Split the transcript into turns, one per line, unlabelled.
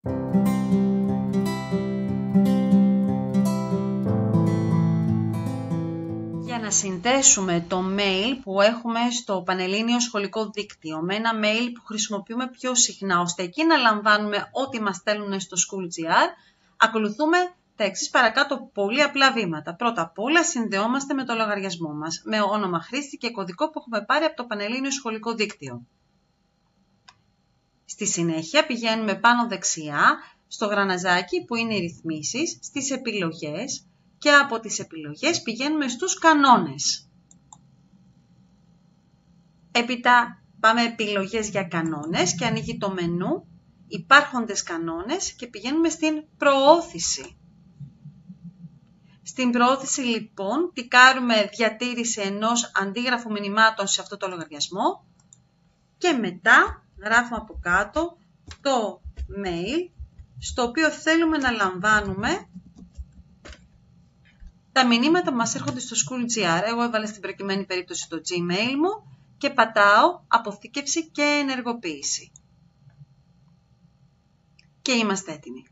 Για να συνδέσουμε το mail που έχουμε στο Πανελλήνιο Σχολικό Δίκτυο με ένα mail που χρησιμοποιούμε πιο συχνά, ώστε εκεί να λαμβάνουμε ό,τι μας στέλνουν στο School.gr, ακολουθούμε τα εξής παρακάτω πολύ απλά βήματα. Πρώτα απ' όλα συνδεόμαστε με το λογαριασμό μας, με όνομα χρήστη και κωδικό που έχουμε πάρει από το Πανελλήνιο Σχολικό Δίκτυο. Στη συνέχεια πηγαίνουμε πάνω δεξιά στο γραναζάκι που είναι οι ρυθμίσεις, στις επιλογές και από τις επιλογές πηγαίνουμε στους κανόνες. Έπειτα πάμε επιλογές για κανόνες και ανοίγει το μενού, υπάρχοντες κανόνες και πηγαίνουμε στην προώθηση. Στην προώθηση λοιπόν τικάρουμε διατήρηση ενός αντίγραφου μηνυμάτων σε αυτό το λογαριασμό και μετά γράφουμε από κάτω το mail στο οποίο θέλουμε να λαμβάνουμε τα μηνύματα που μας έρχονται στο School.gr. Εγώ έβαλα στην προκειμένη περίπτωση το Gmail μου και πατάω αποθήκευση και ενεργοποίηση. Και είμαστε έτοιμοι.